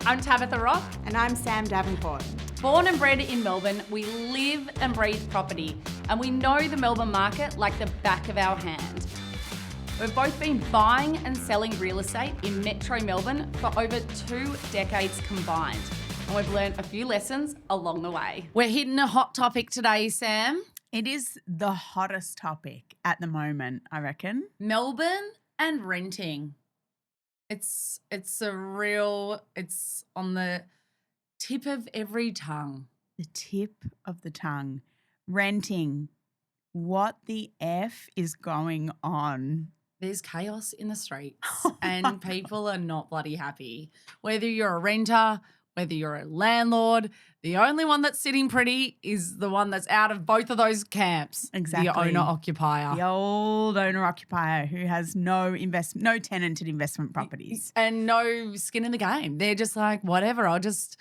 I'm Tabitha Rock. And I'm Sam Davenport. Born and bred in Melbourne, we live and breathe property, and we know the Melbourne market like the back of our hand. We've both been buying and selling real estate in Metro Melbourne for over 2 decades combined, and we've learned a few lessons along the way. We're hitting a hot topic today, Sam. It is the hottest topic at the moment, I reckon. Melbourne and renting. It's on the tip of every tongue. The tip of the tongue. Renting. What the F is going on? There's chaos in the streets and people are not bloody happy. Whether you're a renter, whether you're a landlord, the only one that's sitting pretty is the one that's out of both of those camps. Exactly. The owner-occupier. The old owner-occupier who has no tenanted investment properties. And no skin in the game. They're just like, whatever, I'll just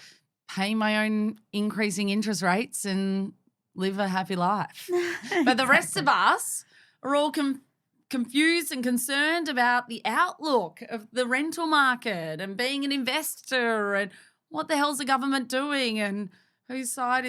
pay my own increasing interest rates and live a happy life. But the rest of us are all confused and concerned about the outlook of the rental market and being an investor and what the hell's the government doing and whose side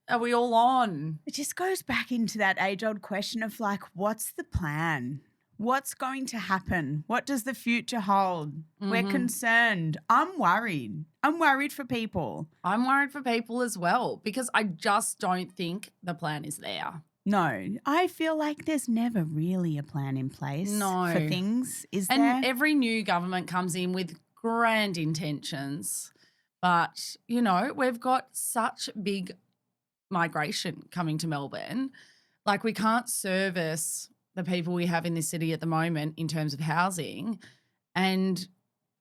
are we all on? It just goes back into that age-old question of like, what's the plan? What's going to happen? What does the future hold? Mm-hmm. We're concerned. I'm worried. I'm worried for people. I'm worried for people as well because I just don't think the plan is there. No, I feel like there's never really a plan in place for things, is there? And every new government comes in with grand intentions. But, you know, we've got such big migration coming to Melbourne. Like we can't service the people we have in this city at the moment in terms of housing. And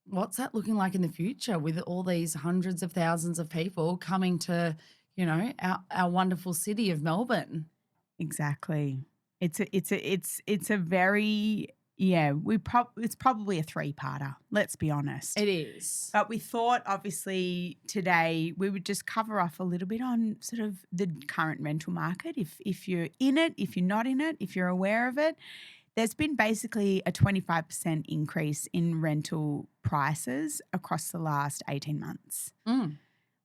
what's that looking like in the future with all these hundreds of thousands of people coming to, you know, our wonderful city of Melbourne? Exactly. It's a very... Yeah, it's probably a 3-parter, let's be honest. It is. But we thought, obviously, today we would just cover off a little bit on sort of the current rental market. If you're in it, if you're not in it, if you're aware of it, there's been basically a 25% increase in rental prices across the last 18 months.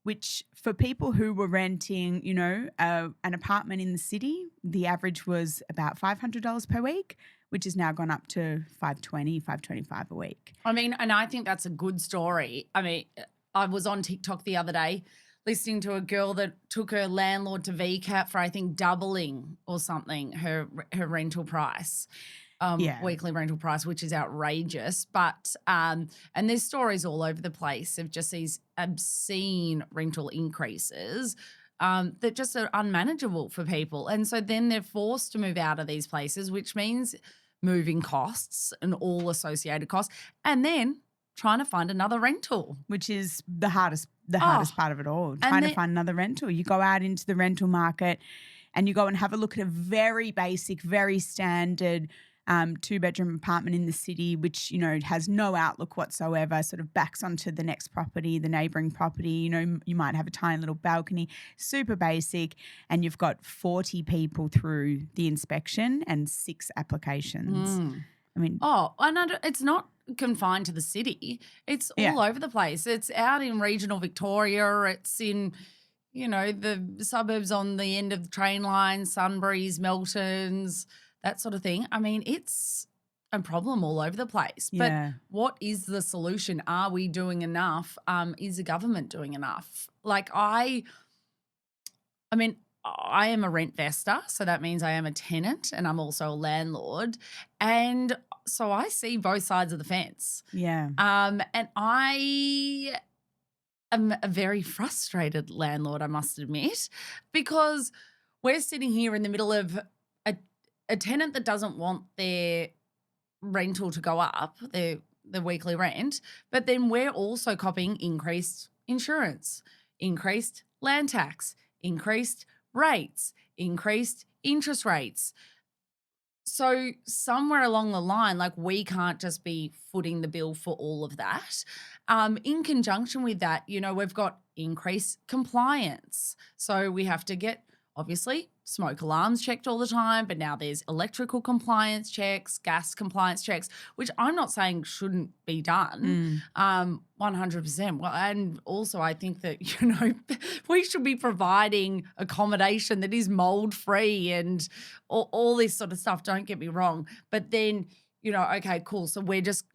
Which for people who were renting, you know, an apartment in the city, the average was about $500 per week, which has now gone up to $520, $525 a week. I mean, and I think that's a good story. I mean, I was on TikTok the other day listening to a girl that took her landlord to VCAT for, I think, doubling or something, her rental price. Weekly rental price, which is outrageous. But and there's stories all over the place of just these obscene rental increases that just are unmanageable for people. And so then they're forced to move out of these places, which means moving costs and all associated costs, and then trying to find another rental. Which is the hardest part of it all, trying to find another rental. You go out into the rental market and you go and have a look at a very basic, very standard 2-bedroom apartment in the city, which, you know, has no outlook whatsoever, sort of backs onto the next property, the neighbouring property. You know, you might have a tiny little balcony, super basic, and you've got 40 people through the inspection and 6 applications. I mean... it's not confined to the city. It's all over the place. It's out in regional Victoria. It's in... you know, the suburbs on the end of the train line, Sunburys, Meltons, that sort of thing. I mean, it's a problem all over the place. Yeah. But what is the solution? Are we doing enough? Is the government doing enough? Like I mean, I am a rent-vestor, so that means I am a tenant and I'm also a landlord. And so I see both sides of the fence. Yeah. And I am a very frustrated landlord, I must admit, because we're sitting here in the middle of a tenant that doesn't want their rental to go up, the weekly rent, but then we're also copying increased insurance, increased land tax, increased rates, increased interest rates. So somewhere along the line, like we can't just be footing the bill for all of that. In conjunction with that, you know, we've got increased compliance. So we have to get, obviously, smoke alarms checked all the time, but now there's electrical compliance checks, gas compliance checks, which I'm not saying shouldn't be done, 100%. Well, and also I think that, we should be providing accommodation that is mold free and all this sort of stuff. Don't get me wrong. But then, okay, cool. So we just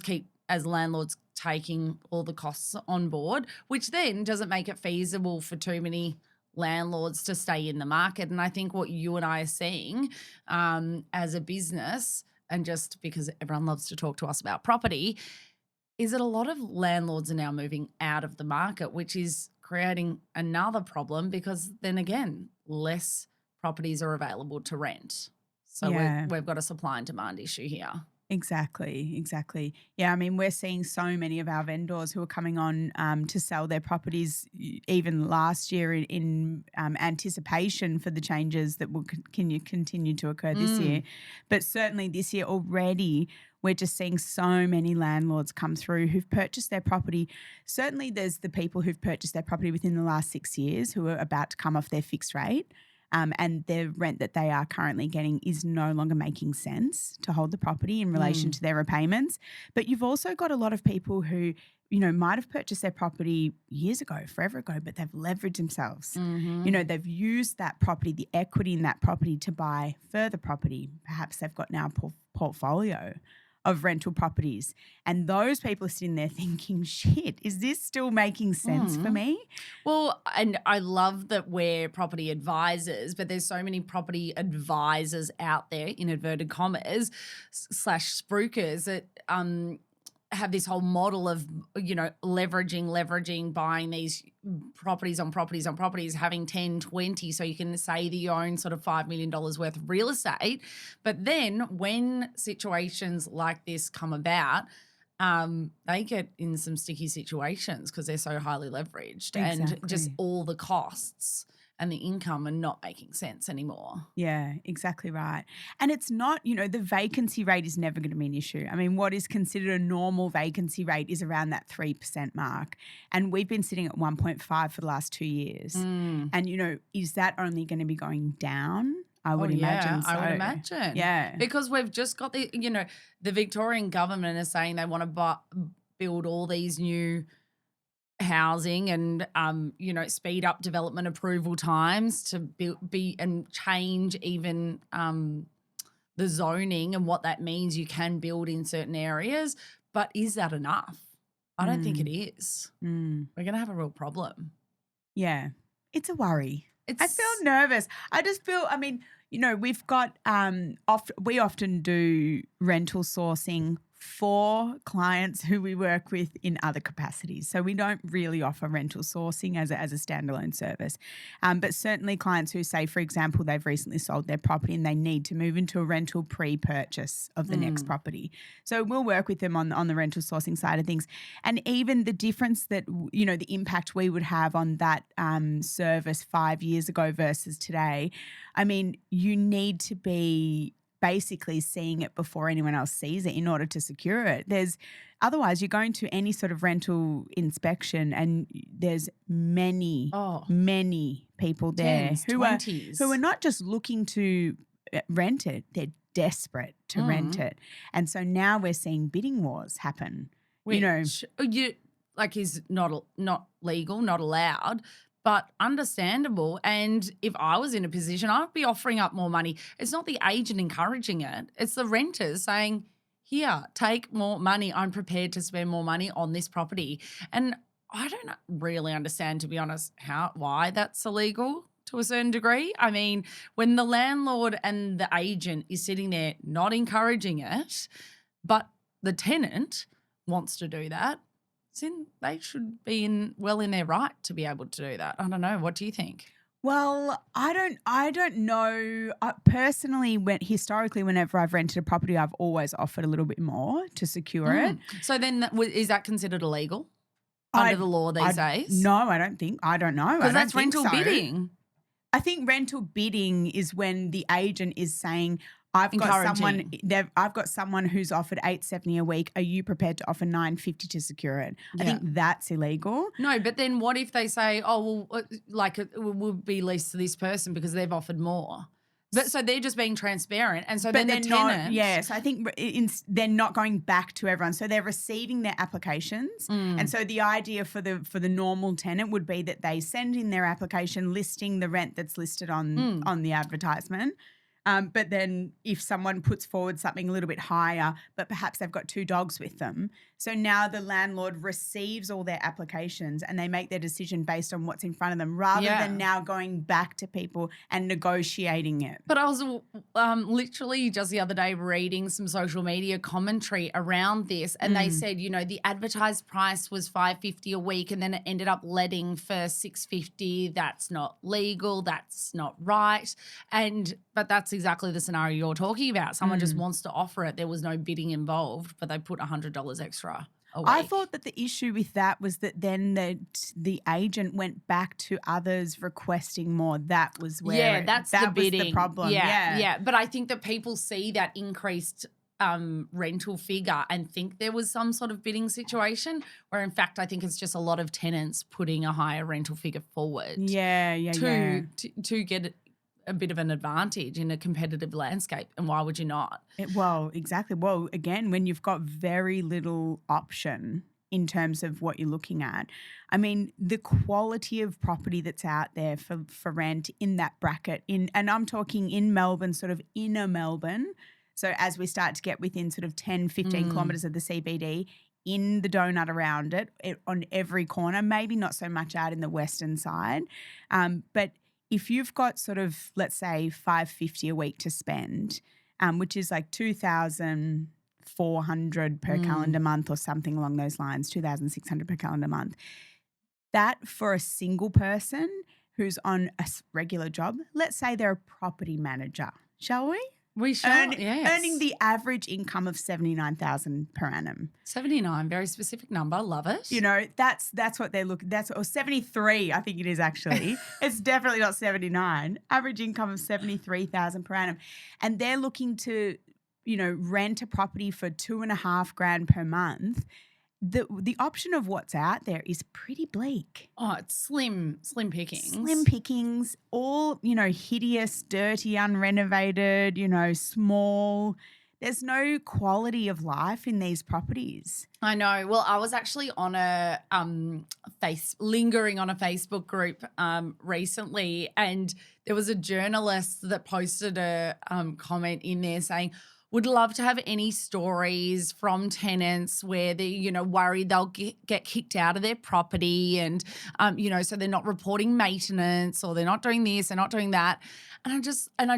keep, as landlords, taking all the costs on board, which then doesn't make it feasible for too many landlords to stay in the market. And I think what you and I are seeing as a business, and just because everyone loves to talk to us about property, is that a lot of landlords are now moving out of the market, which is creating another problem because then again, less properties are available to rent. So we've got a supply and demand issue here. Exactly. Yeah, I mean, we're seeing so many of our vendors who are coming on to sell their properties even last year in anticipation for the changes that will continue to occur this year. But certainly this year already, we're just seeing so many landlords come through who've purchased their property. Certainly there's the people who've purchased their property within the last 6 years who are about to come off their fixed rate. And the rent that they are currently getting is no longer making sense to hold the property in relation to their repayments. But you've also got a lot of people who, might have purchased their property years ago, forever ago, but they've leveraged themselves. They've used that property, the equity in that property to buy further property. Perhaps they've got now a portfolio of rental properties. And those people are sitting there thinking, shit, is this still making sense for me? Well, and I love that we're property advisors, but there's so many property advisors out there, in inverted commas, / spruikers that have this whole model of, leveraging, buying these properties on properties, having 10, 20, so you can say that you own sort of $5 million worth of real estate. But then when situations like this come about, they get in some sticky situations because they're so highly leveraged and just all the costs and the income are not making sense anymore. Yeah, exactly right. And it's not, the vacancy rate is never going to be an issue. I mean, what is considered a normal vacancy rate is around that 3% mark. And we've been sitting at 1.5 for the last 2 years. And, is that only going to be going down? I would imagine so. I would imagine. Yeah. Because we've just got the Victorian government is saying they want to build all these new housing and speed up development approval times to be and change even the zoning and what that means you can build in certain areas. But is that enough? I don't think it is. We're going to have a real problem. Yeah, it's a worry. I feel nervous. I just feel, we've got we often do rental sourcing for clients who we work with in other capacities. So we don't really offer rental sourcing as a standalone service. But certainly clients who say, for example, they've recently sold their property and they need to move into a rental pre-purchase of the next property. So we'll work with them on the rental sourcing side of things. And even the difference that, the impact we would have on that service 5 years ago versus today, you need to be basically seeing it before anyone else sees it in order to secure it. Otherwise you're going to any sort of rental inspection and there's many people there 10s, who 20s. are not just looking to rent it, they're desperate to rent it. And so now we're seeing bidding wars happen. Which, is not legal, not allowed, but understandable. And if I was in a position, I'd be offering up more money. It's not the agent encouraging it. It's the renters saying, here, take more money. I'm prepared to spend more money on this property. And I don't really understand, to be honest, why that's illegal to a certain degree. When the landlord and the agent is sitting there not encouraging it, but the tenant wants to do that, then they should be in their right to be able to do that. I don't know. What do you think? Well, I don't know. Personally, historically, whenever I've rented a property, I've always offered a little bit more to secure it. So then is that considered illegal under the law these days? No, I don't think. I don't know. Because that's rental bidding. I think rental bidding is when the agent is saying, encouraging. I've got someone who's offered $870 a week. Are you prepared to offer $950 to secure it? I Yeah. think that's illegal. No, but then what if they say, oh, well, like it will be leased to this person because they've offered more? But so they're just being transparent. And so But then the they're tenant. not. Yes, I think they're not going back to everyone. So they're receiving their applications, and so the idea for the normal tenant would be that they send in their application listing the rent that's listed on the advertisement. But then if someone puts forward something a little bit higher, but perhaps they've got 2 dogs with them, so now the landlord receives all their applications and they make their decision based on what's in front of them rather than now going back to people and negotiating it. But I was literally just the other day reading some social media commentary around this, and they said, the advertised price was $550 a week, and then it ended up letting for $650. That's not legal. That's not right. But that's exactly the scenario you're talking about. Someone just wants to offer it. There was no bidding involved, but they put $100 extra a week. I thought that the issue with that was that then the agent went back to others requesting more. That was where that's that the was bidding. the problem. Yeah. But I think that people see that increased rental figure and think there was some sort of bidding situation, where in fact I think it's just a lot of tenants putting a higher rental figure forward. To get a bit of an advantage in a competitive landscape. And why would you not? Well, exactly. Well, again, when you've got very little option in terms of what you're looking at, I mean, the quality of property that's out there for rent in that bracket, and I'm talking in Melbourne, sort of inner Melbourne. So as we start to get within sort of 10, 15 kilometres of the CBD, in the donut around it on every corner, maybe not so much out in the western side, but if you've got sort of, let's say, $550 a week to spend, which is like $2,400 per calendar month or something along those lines, $2,600 per calendar month, that for a single person who's on a regular job, let's say they're a property manager, shall we? We shall, Earning the average income of $79,000 per annum. 79, very specific number. Love it. That's what they're looking. Or 73, I think it is actually. It's definitely not 79. Average income of $73,000 per annum, and they're looking to, rent a property for $2,500 per month. The option of what's out there is pretty bleak. Oh, it's slim pickings. Slim pickings, all, hideous, dirty, unrenovated, small. There's no quality of life in these properties. I know. Well, I was actually on lingering on a Facebook group recently, and there was a journalist that posted a comment in there saying, would love to have any stories from tenants where they, worried they'll get kicked out of their property and, so they're not reporting maintenance or they're not doing this, they're not doing that. And I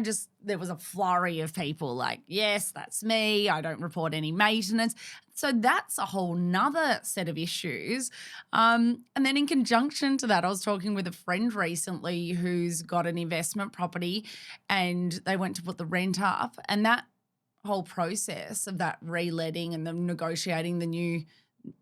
just, there was a flurry of people like, yes, that's me. I don't report any maintenance. So that's a whole nother set of issues. And then in conjunction to that, I was talking with a friend recently who's got an investment property and they went to put the rent up, and that whole process of that reletting and them negotiating the new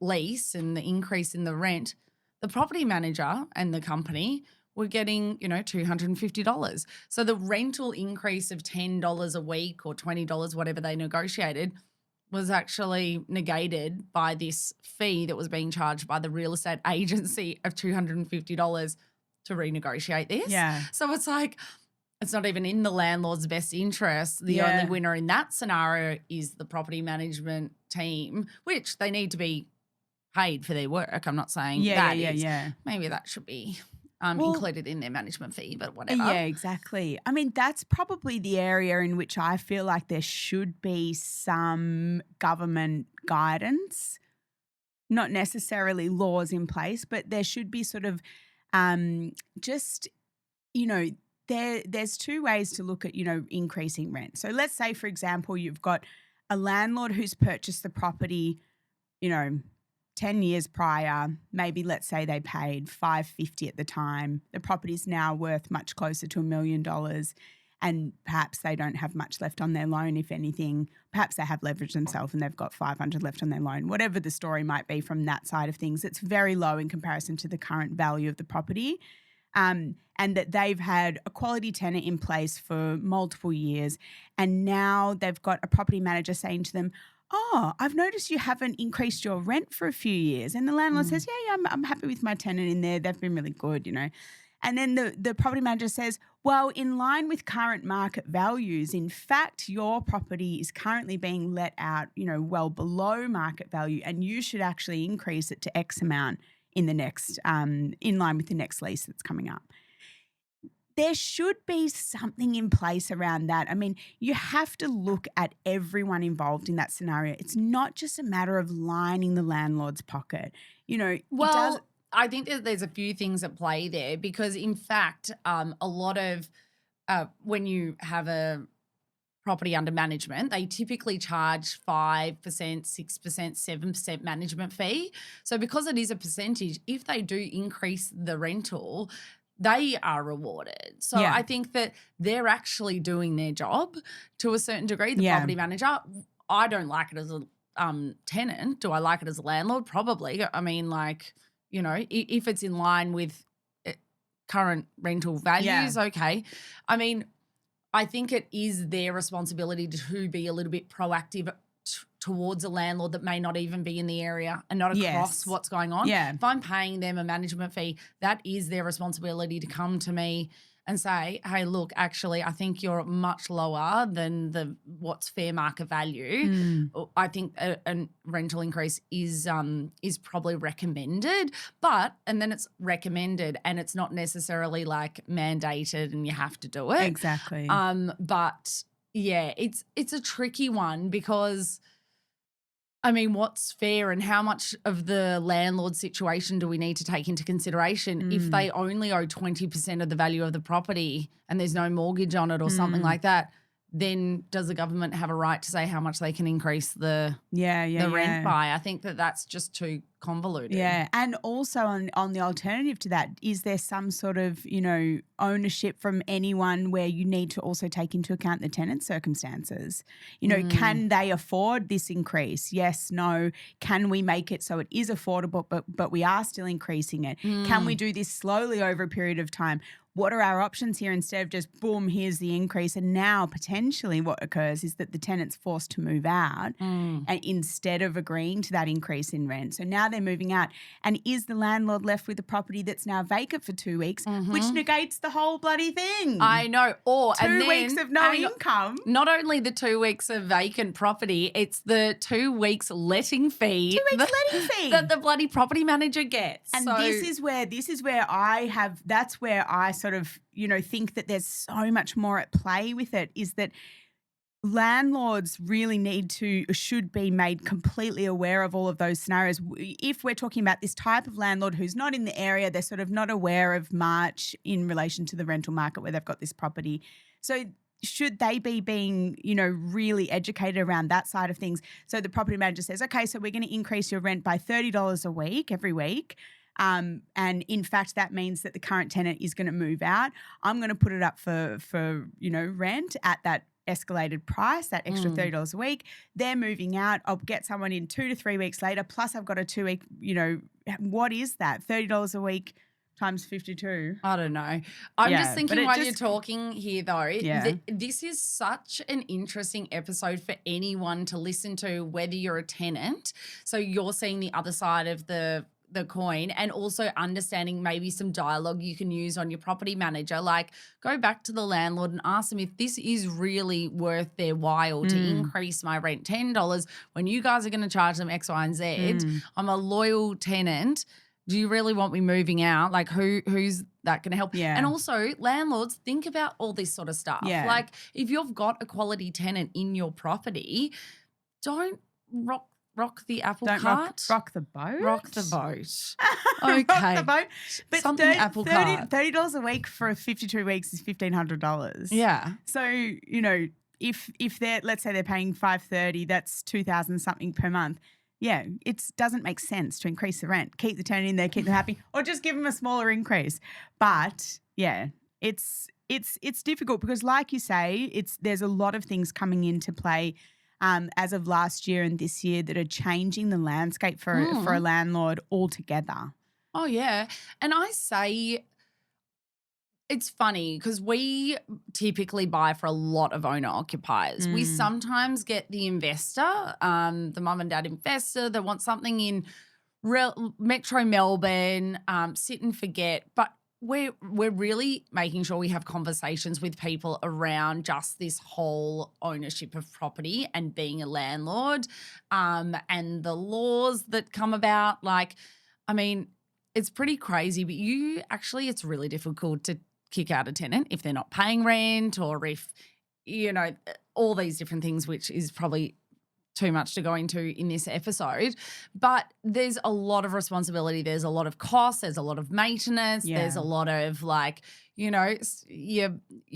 lease and the increase in the rent, the property manager and the company were getting, $250. So the rental increase of $10 a week or $20, whatever they negotiated, was actually negated by this fee that was being charged by the real estate agency of $250 to renegotiate this. Yeah. So it's like, it's not even in the landlord's best interest. The only winner in that scenario is the property management team, which they need to be paid for their work. I'm not saying maybe that should be included in their management fee, but whatever. Yeah, exactly. I mean, that's probably the area in which I feel like there should be some government guidance, not necessarily laws in place, but there should be sort of there's 2 ways to look at, increasing rent. So let's say, for example, you've got a landlord who's purchased the property, 10 years prior. Maybe let's say they paid $550 at the time. The property's now worth much closer to $1 million, and perhaps they don't have much left on their loan, if anything. Perhaps they have leveraged themselves and they've got $500 left on their loan. Whatever the story might be from that side of things, it's very low in comparison to the current value of the property. and that they've had a quality tenant in place for multiple years, and now they've got a property manager saying to them, "Oh, I've noticed you haven't increased your rent for a few years." And the landlord says, "Yeah, I'm happy with my tenant in there. They've been really good, you know." And then the property manager says, "Well, in line with current market values, in fact, your property is currently being let out, you know, well below market value, and you should actually increase it to X amount in the next, in line with the next lease that's coming up." There should be something in place around that. I mean, you have to look at everyone involved in that scenario. It's not just a matter of lining the landlord's pocket. You know, it does. Well, I think that there's a few things at play there because, in fact, a lot of when you have a property under management, they typically charge 5%, 6%, 7% management fee. So because it is a percentage, if they do increase the rental, they are rewarded. So Yeah. I think that they're actually doing their job to a certain degree, the Yeah. property manager. I don't like it as a tenant. Do I like it as a landlord? Probably. I mean, like, you know, if it's in line with current rental values, okay. I mean, I think it is their responsibility to be a little bit proactive towards a landlord that may not even be in the area and not across Yes. what's going on. Yeah. If I'm paying them a management fee, that is their responsibility to come to me and say, "Hey, look, actually, I think you're much lower than what's fair market value. I think a rental increase is probably recommended, and then it's recommended and it's not necessarily like mandated and you have to do it." Exactly. But yeah, it's a tricky one because, I mean, what's fair and how much of the landlord situation do we need to take into consideration if they only owe 20% of the value of the property and there's no mortgage on it or something like that? Then does the government have a right to say how much they can increase the rent by? I think that that's just too convoluted. Yeah, and also on the alternative to that, is there some sort of, you know, ownership from anyone where you need to also take into account the tenant's circumstances? You know, can they afford this increase? Yes, no. Can we make it so it is affordable, but we are still increasing it? Can we do this slowly over a period of time? What are our options here instead of just, boom, here's the increase? And now potentially what occurs is that the tenant's forced to move out and instead of agreeing to that increase in rent. So now they're moving out. And is the landlord left with a property that's now vacant for 2 weeks, which negates the whole bloody thing? I know. Or 2 weeks of no income. Not only the 2 weeks of vacant property, it's the 2 weeks letting fee. 2 weeks letting fee. That the bloody property manager gets. And this is where that's where I sort of, you know, think that there's so much more at play with it, is that landlords really should be made completely aware of all of those scenarios. If we're talking about this type of landlord who's not in the area, they're sort of not aware of much in relation to the rental market where they've got this property. So should they be being, you know, really educated around that side of things? So the property manager says, okay, so we're going to increase your rent by $30 a week every week. And in fact, that means that the current tenant is going to move out. I'm going to put it up for you know, rent at that escalated price, that extra $30 a week. They're moving out. I'll get someone in 2 to 3 weeks later. Plus I've got a 2 week, you know, what is that? $30 a week times 52. I don't know. I'm just thinking while you're talking here though, this is such an interesting episode for anyone to listen to, whether you're a tenant. So you're seeing the other side of the coin, and also understanding maybe some dialogue you can use on your property manager. Like, go back to the landlord and ask them if this is really worth their while to increase my rent $10 when you guys are going to charge them X, Y, and Z. I'm a loyal tenant. Do you really want me moving out? Like, who's that going to help? Yeah. And also, landlords, think about all this sort of stuff. Yeah. Like, if you've got a quality tenant in your property, don't rock the apple cart. Rock the boat. Rock the boat. Okay. Rock the boat. But $30 a week for 52 weeks is $1,500. Yeah. So, you know, if they're, let's say they're paying $530, that's $2,000 something per month. Yeah, it doesn't make sense to increase the rent. Keep the tenant in there, keep them happy, or just give them a smaller increase. But yeah, it's difficult because, like you say, there's a lot of things coming into play as of last year and this year that are changing the landscape for a landlord altogether. Oh, yeah. And I say It's funny because we typically buy for a lot of owner occupiers. We Mm. sometimes get the investor, the mum and dad investor that wants something in Metro Melbourne, sit and forget. But we're really making sure we have conversations with people around just this whole ownership of property and being a landlord, and the laws that come about. Like, I mean, it's pretty crazy, but it's really difficult to kick out a tenant if they're not paying rent, or if, all these different things, which is probably too much to go into in this episode. But there's a lot of responsibility. There's a lot of costs. There's a lot of maintenance. Yeah. There's a lot of you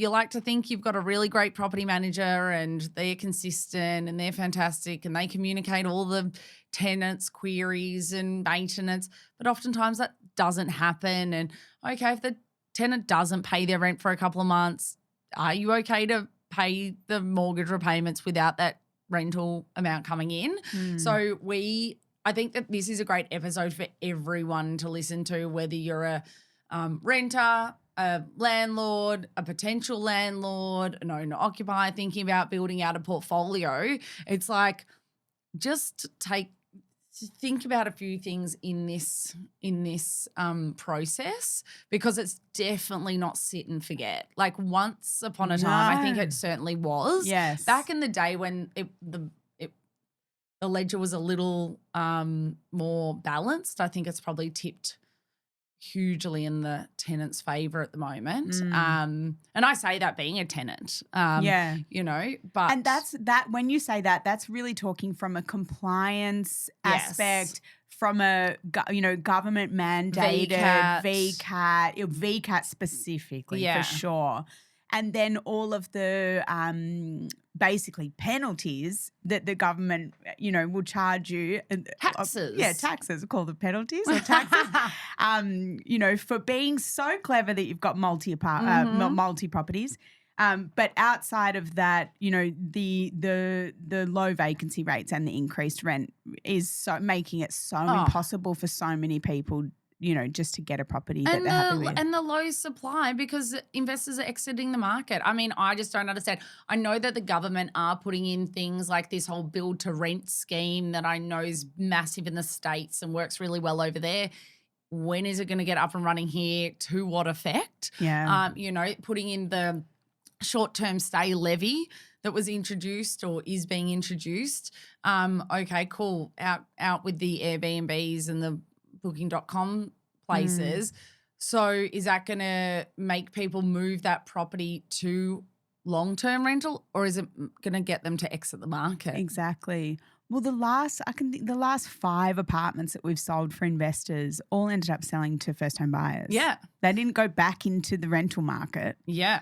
like to think you've got a really great property manager and they're consistent and they're fantastic and they communicate all the tenants' queries and maintenance. But oftentimes that doesn't happen. And okay, if the tenant doesn't pay their rent for a couple of months, are you okay to pay the mortgage repayments without that rental amount coming in? So I think that this is a great episode for everyone to listen to, whether you're a renter, a landlord, a potential landlord, an owner occupier thinking about building out a portfolio. It's like, just think about a few things in this process, because it's definitely not sit and forget. Like, once upon a time, I think it certainly was. Yes. Back in the day when the ledger was a little more balanced, I think it's probably tipped hugely in the tenant's favour at the moment. And I say that being a tenant. But And that when you say that, that's really talking from a compliance aspect, from a government mandated VCAT specifically, for sure. And then all of the basically penalties that the government, will charge you. Taxes. Taxes. Call them penalties or taxes. For being so clever that you've got multi properties. But outside of that, the low vacancy rates and the increased rent is making it so impossible for so many people, just to get a property that they're happy with. And the low supply, because investors are exiting the market. I mean, I just don't understand. I know that the government are putting in things like this whole build to rent scheme that I know is massive in the States and works really well over there. When is it going to get up and running here? To what effect? Yeah. Putting in the short-term stay levy that was introduced or is being introduced. Okay, cool. Out with the Airbnbs and the booking.com places. So is that going to make people move that property to long-term rental, or is it going to get them to exit the market? Exactly. Well, the last 5 apartments that we've sold for investors all ended up selling to first-home buyers. Yeah. They didn't go back into the rental market. Yeah.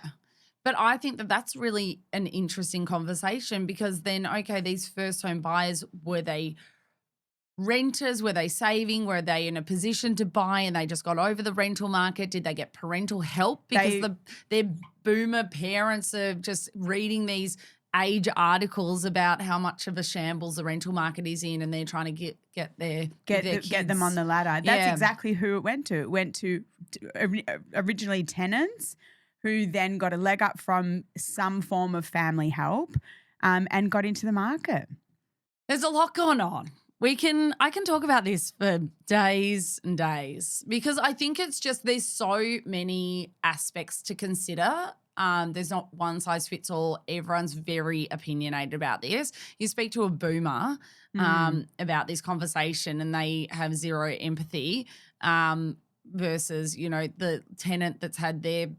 But I think that that's really an interesting conversation, because then, okay, these first-home buyers, were they renters? Were they saving? Were they in a position to buy and they just got over the rental market? Did they get parental help? Because their boomer parents are just reading these age articles about how much of a shambles the rental market is in, and they're trying to get them on the ladder. That's exactly who it went to. It went to originally tenants, who then got a leg up from some form of family help, and got into the market. There's a lot going on. I can talk about this for days and days, because I think it's just, there's so many aspects to consider. There's not one size fits all. Everyone's very opinionated about this. You speak to a boomer about this conversation and they have zero empathy, versus, the tenant that's had their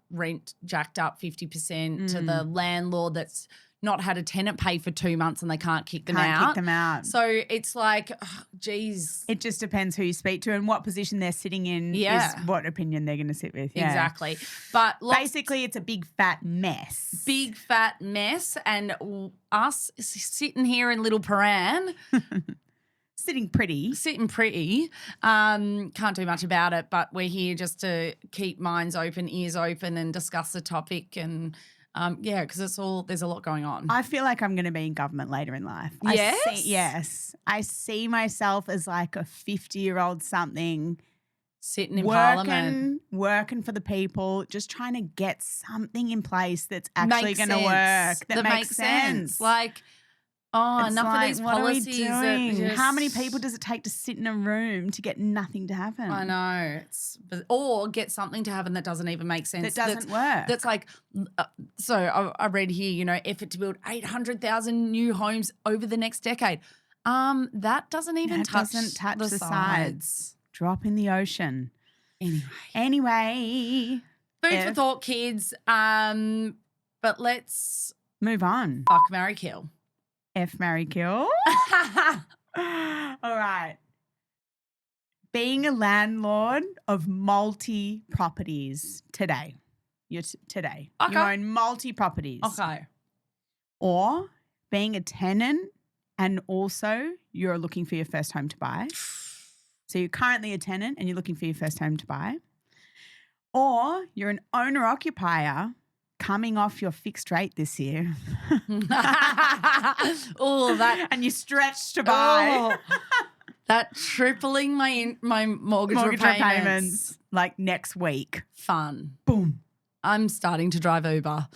rent jacked up 50%, to the landlord that's not had a tenant pay for 2 months and they can't kick them out. So it's like, geez. It just depends who you speak to and what position they're sitting in is what opinion they're going to sit with. Yeah. Exactly. But basically it's a big fat mess. Big fat mess, and us sitting here in Little Paran Sitting pretty. Can't do much about it, but we're here just to keep minds open, ears open, and discuss the topic. And because there's a lot going on. I feel like I'm going to be in government later in life. Yes? I see myself as like a 50-year-old something Sitting in Parliament. Working for the people, just trying to get something in place that's actually going to work. That makes sense. Like, It's enough like, of these what policies. are we doing? That How many just- people does it take to sit in a room to get nothing to happen? I know. Or get something to happen that doesn't even make sense. That doesn't work. That's like, so I read here, you know, effort to build 800,000 new homes over the next decade. That doesn't even touch the sides. Drop in the ocean. Anyway. Food for F. thought, kids. But let's Move on. fuck, marry, kill. F, marry, kill. All right. Being a landlord of multi-properties today. Today. Okay. You own multi-properties. Okay. Or being a tenant and also you're looking for your first home to buy. So you're currently a tenant and you're looking for your first home to buy. Or you're an owner-occupier coming off your fixed rate this year. Oh, that. And you're stretched to buy. That tripling my mortgage repayments. Like next week. Fun. Boom. I'm starting to drive Uber.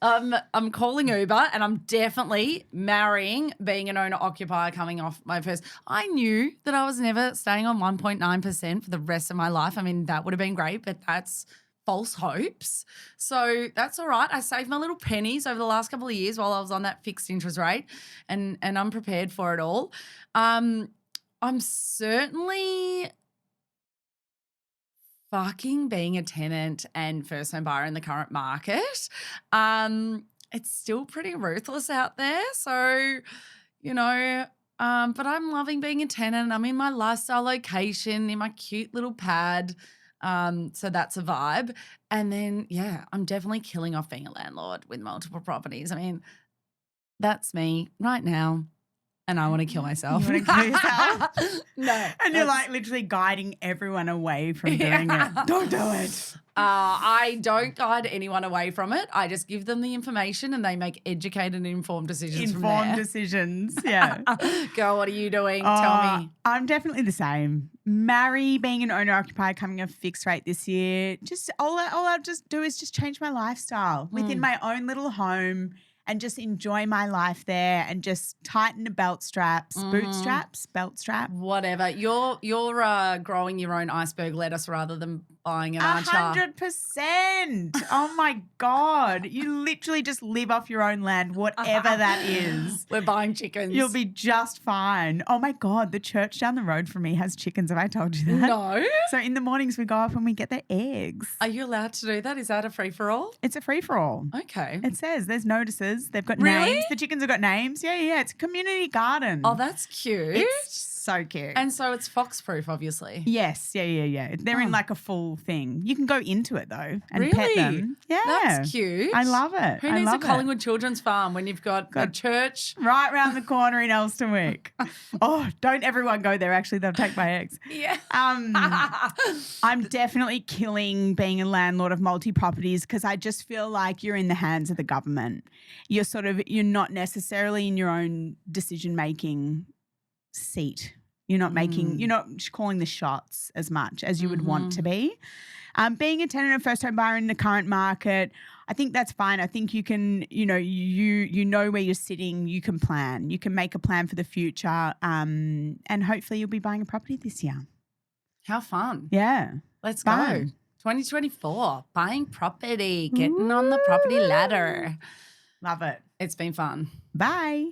I'm calling Uber and I'm definitely marrying being an owner occupier coming off my first. I knew that I was never staying on 1.9% for the rest of my life. I mean, that would have been great, but that's false hopes. So that's all right. I saved my little pennies over the last couple of years while I was on that fixed interest rate and I'm prepared for it all. I'm certainly fucking being a tenant and first home buyer in the current market. It's still pretty ruthless out there. So, you know, but I'm loving being a tenant. I'm in my lifestyle location, in my cute little pad. So that's a vibe. And then, yeah, I'm definitely killing off being a landlord with multiple properties. I mean, that's me right now. And I want to kill myself. You want to kill yourself? No. And you're like literally guiding everyone away from doing it. Don't do it. I don't guide anyone away from it. I just give them the information and they make educated and informed decisions from there. Informed decisions, yeah. Girl, what are you doing? Tell me. I'm definitely the same. Marry being an owner-occupier coming off fixed rate this year. Just all I just do is just change my lifestyle within my own little home and just enjoy my life there and just tighten the belt straps, bootstraps, belt strap. Whatever. You're growing your own iceberg lettuce rather than buying an archer. 100%. Oh my God. You literally just live off your own land, whatever that is. We're buying chickens. You'll be just fine. Oh my God. The church down the road from me has chickens. Have I told you that? No. So in the mornings we go up and we get their eggs. Are you allowed to do that? Is that a free-for-all? It's a free-for-all. Okay. It says there's notices. They've got Really? names. The chickens have got names. Yeah. It's a community garden. Oh, that's cute. It's so cute. And so it's fox-proof, obviously. Yes. Yeah. They're in like a full thing. You can go into it though and pet Really? them. Yeah. That's cute. I love it. Who needs a Collingwood Children's Farm when you've got a church? Right round the corner in Elsternwick. Oh, don't everyone go there. Actually, they'll take my eggs. Yeah. I'm definitely killing being a landlord of multi-properties because I just feel like you're in the hands of the government. You're not necessarily in your own decision-making seat. You're not calling the shots as much as you would want to be. Being a tenant and first home buyer in the current market, I think that's fine. I think you can, you know where you're sitting. You can plan. You can make a plan for the future, and hopefully you'll be buying a property this year. How fun. Yeah. Let's Fun. go. 2024, buying property, getting on the property ladder. Love it. It's been fun. Bye.